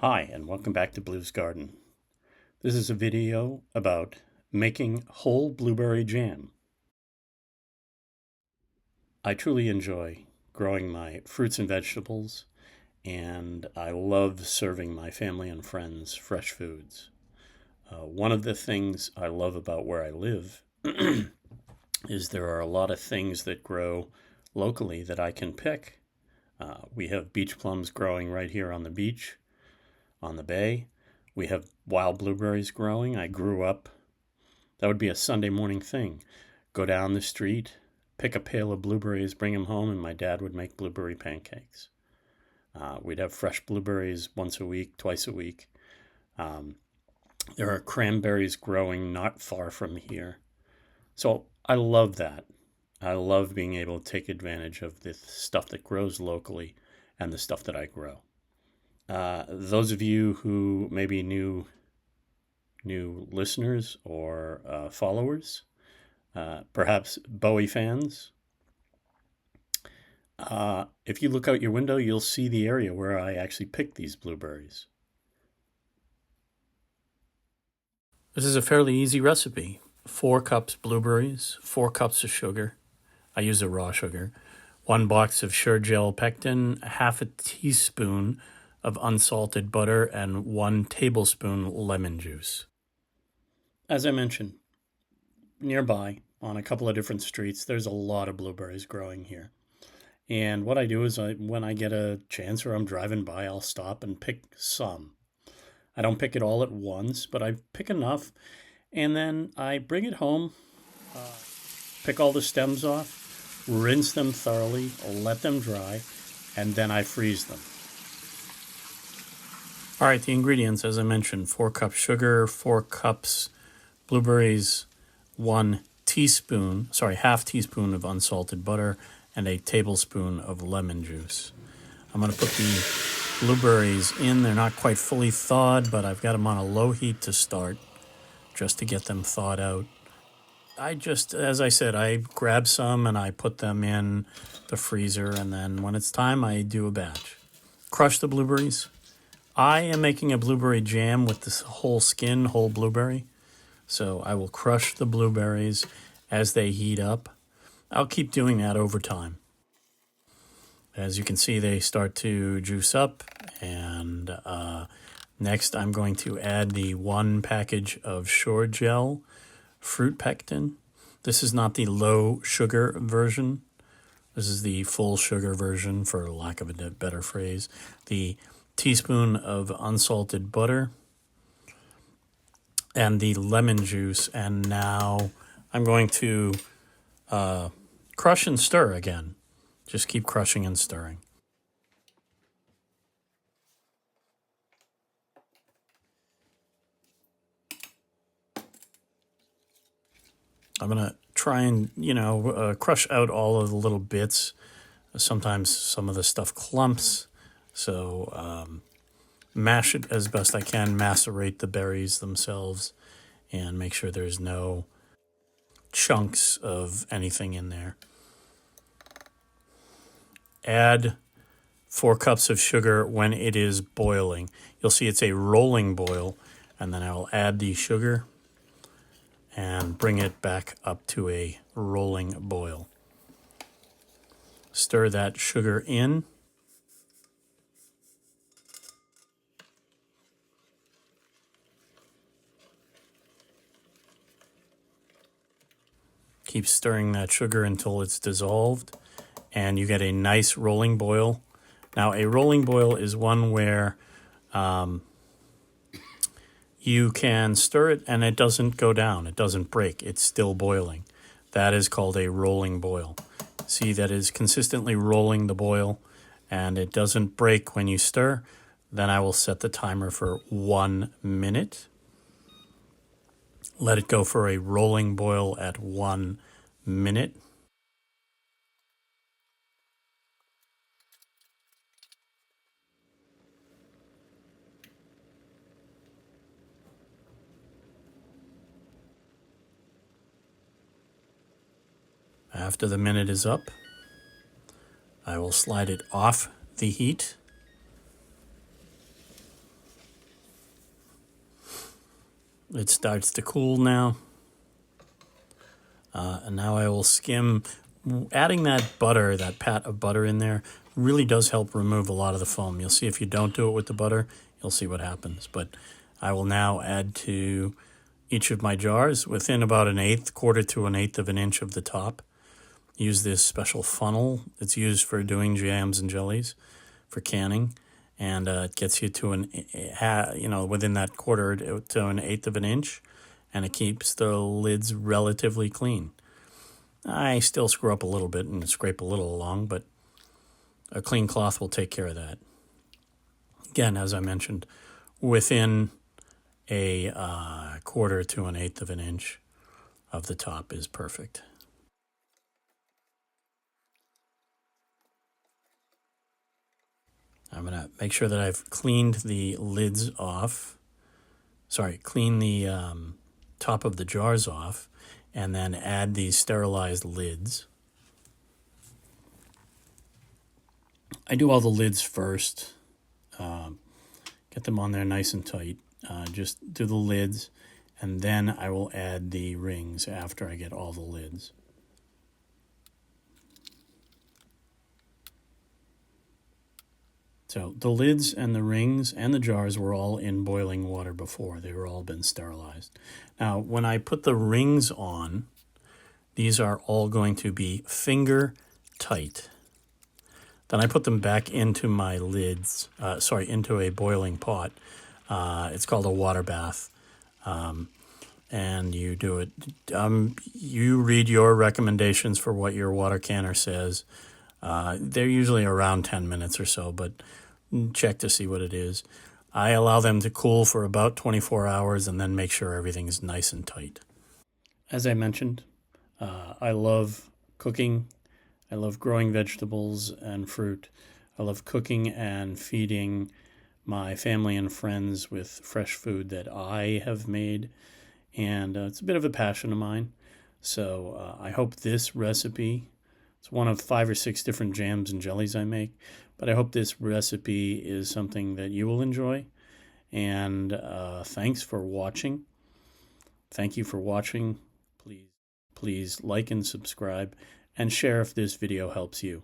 Hi, and welcome back to Blue's Garden. This is a video about making whole blueberry jam. I truly enjoy growing my fruits and vegetables, and I love serving my family and friends fresh foods. One of the things I love about where I live is there are a lot of things that grow locally that I can pick. We have beach plums growing right here on the beach, on the bay. We have wild blueberries growing. I grew up, that would be a Sunday morning thing. Go down the street, pick a pail of blueberries, bring them home, and my dad would make blueberry pancakes. We'd have fresh blueberries once a week, twice a week. There are cranberries growing not far from here. So I love that. I love being able to take advantage of the stuff that grows locally and the stuff that I grow. Those of you who may be new listeners or followers, perhaps Bowie fans, if you look out your window, you'll see the area where I actually picked these blueberries. This is a fairly easy recipe. 4 cups blueberries, 4 cups of sugar. I use a raw sugar. 1 box of Sure-Gel pectin, half a teaspoon of unsalted butter, and 1 tablespoon lemon juice. As I mentioned, nearby on a couple of different streets, there's a lot of blueberries growing here. And what I do is when I get a chance or I'm driving by, I'll stop and pick some. I don't pick it all at once, but I pick enough, and then I bring it home, pick all the stems off, rinse them thoroughly, let them dry, and then I freeze them. All right, the ingredients, as I mentioned, 4 cups sugar, 4 cups blueberries, half teaspoon of unsalted butter, and a tablespoon of lemon juice. I'm going to put the blueberries in. They're not quite fully thawed, but I've got them on a low heat to start, just to get them thawed out. As I said, I grab some and I put them in the freezer, and then when it's time, I do a batch. Crush the blueberries. I am making a blueberry jam with this whole blueberry. So I will crush the blueberries as they heat up. I'll keep doing that over time. As you can see, they start to juice up, and next I'm going to add the 1 package of Sure-Gel fruit pectin. This is not the low sugar version. This is the full sugar version, for lack of a better phrase. The teaspoon of unsalted butter and the lemon juice. And now I'm going to crush and stir again. Just keep crushing and stirring. I'm going to try and, crush out all of the little bits. Sometimes some of the stuff clumps. So mash it as best I can, macerate the berries themselves, and make sure there's no chunks of anything in there. Add 4 cups of sugar when it is boiling. You'll see it's a rolling boil, and then I'll add the sugar and bring it back up to a rolling boil. Stir that sugar in. Keep stirring that sugar until it's dissolved, and you get a nice rolling boil. Now, a rolling boil is one where you can stir it and it doesn't go down. It doesn't break. It's still boiling. That is called a rolling boil. See, that is consistently rolling the boil, and it doesn't break when you stir. Then I will set the timer for 1 minute. Let it go for a rolling boil at 1 minute. After the minute is up, I will slide it off the heat. It starts to cool now. And now I will skim. Adding that butter, that pat of butter in there, really does help remove a lot of the foam. You'll see if you don't do it with the butter, you'll see what happens. But I will now add to each of my jars within about an eighth, quarter to an eighth of an inch of the top. Use this special funnel that's used for doing jams and jellies, for canning, and it gets you to within that quarter to an eighth of an inch, and it keeps the lids relatively clean. I still screw up a little bit and scrape a little along, but a clean cloth will take care of that. Again, as I mentioned, within a quarter to an eighth of an inch of the top is perfect. I'm going to make sure that I've cleaned the lids off. Clean the top of the jars off, and then add these sterilized lids. I do all the lids first. Get them on there nice and tight. Just do the lids, and then I will add the rings after I get all the lids. So the lids and the rings and the jars were all in boiling water before. They were all been sterilized. Now, when I put the rings on, these are all going to be finger tight. Then I put them back into my lids, into a boiling pot. It's called a water bath. And you do it. You read your recommendations for what your water canner says. They're usually around 10 minutes or so, but check to see what it is. I allow them to cool for about 24 hours and then make sure everything's nice and tight. As I mentioned, I love cooking. I love growing vegetables and fruit. I love cooking and feeding my family and friends with fresh food that I have made. And it's a bit of a passion of mine. So I hope this recipe, it's one of 5 or 6 different jams and jellies I make, but I hope this recipe is something that you will enjoy. And thanks for watching. Thank you for watching. Please like and subscribe and share if this video helps you.